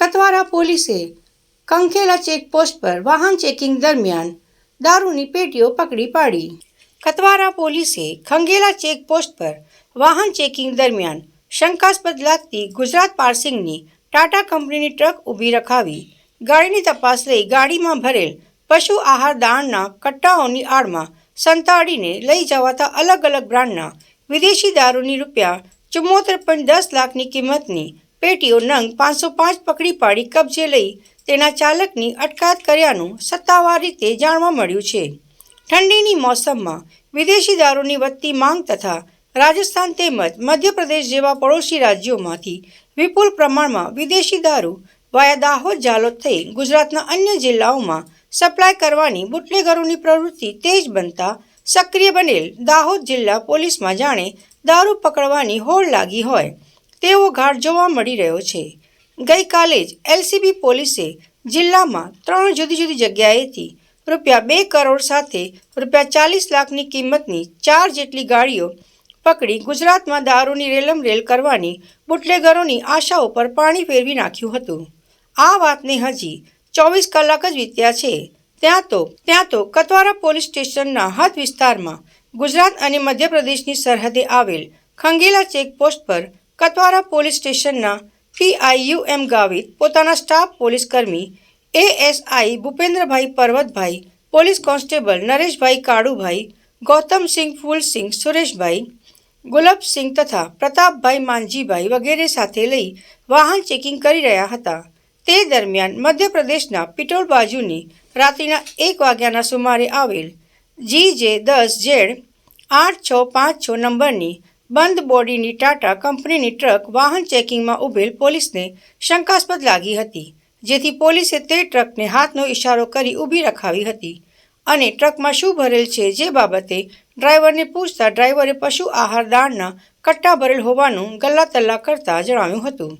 કતવારા પોલીસે કંખેલા ચેકપોસ્ટ પર વાહન ચેકિંગ દરમિયાન દારૂની પેટીઓ પકડી પાડી. કતવારા પોલીસે ખંગેલા ચેકપોસ્ટ પર વાહન ચેકિંગ દરમિયાન શંકાસ્પદ લાગતી ગુજરાત પાર્સિંગની ટાટા કંપનીની ટ્રક ઊભી રખાવી ગાડીની તપાસ લઈ ગાડીમાં ભરેલ પશુ આહાર દાણના કટ્ટાઓની આડમાં સંતાડીને લઈ જવાતા અલગ અલગ બ્રાન્ડના વિદેશી દારૂની ₹74.10 લાખની કિંમતની પેટીઓ નંગ 505 પકડી પાડી કબજે લઈ તેના ચાલકની અટકાયત કર્યાનું સત્તાવાર રીતે જાણવા મળ્યું છે. ઠંડીની મોસમમાં વિદેશી દારૂની વધતી માંગ તથા રાજસ્થાન તેમજ મધ્યપ્રદેશ જેવા પડોશી રાજ્યોમાંથી વિપુલ પ્રમાણમાં વિદેશી દારૂ વાયા દાહોદ જાલોદ થઈ ગુજરાતના અન્ય જિલ્લાઓમાં સપ્લાય કરવાની બુટલેગરોની પ્રવૃત્તિ તેજ બનતા સક્રિય બનેલ દાહોદ જિલ્લા પોલીસમાં જાણે દારૂ પકડવાની હોડ લાગી હોય તેવો ઘાટ જોવા મળી રહ્યો છે. ગઈકાલે જ એલસીબી પોલીસે જિલ્લામાં 3 જુદી જુદી જગ્યાએથી ₹2 કરોડ સાથે ₹40 લાખની કિંમતની 4 જેટલી ગાડીઓ પકડી ગુજરાતમાં દારૂની રેલમરેલ કરવાની બુટલેગરોની આશાઓ પર પાણી ફેરવી નાખ્યું હતું. આ વાતને હજી 24 કલાક જ વીત્યા છે ત્યાં તો કતવારા પોલીસ સ્ટેશનના હદ વિસ્તારમાં ગુજરાત અને મધ્યપ્રદેશની સરહદે આવેલ ખંગેલા ચેકપોસ્ટ પર કતવારા પોલીસ સ્ટેશનના PIUM ગાવિત પોતાના સ્ટાફ પોલીસ કર્મી ASI Bhupendrabhai Parvatbhai, police constable Nareshbhai Kalubhai, Gautamsinh Fulsinh, Sureshbhai Gulabsinh તથા પ્રતાપભાઈ માનજીભાઈ વગેરે સાથે લઈ વાહન ચેકિંગ કરી રહ્યા હતા. તે દરમિયાન મધ્યપ્રદેશના પિટોલ બાજુની રાત્રિના 1 વાગ્યાના સુમારે આવેલ GJ10Z 8656 નંબરની બંધ બોડીની ટાટા કંપનીની ટ્રક વાહન ચેકિંગમાં ઊભેલ પોલીસને શંકાસ્પદ લાગી હતી, જેથી પોલીસે તે ટ્રકને હાથનો ઇશારો કરી ઊભી રખાવી હતી અને ટ્રકમાં શું ભરેલ છે જે બાબતે ડ્રાઈવરને પૂછતા ડ્રાઈવરે પશુ આહાર દાણના કટ્ટા ભરેલ હોવાનું ગલ્લા તલ્લા કરતા જણાવ્યું હતું.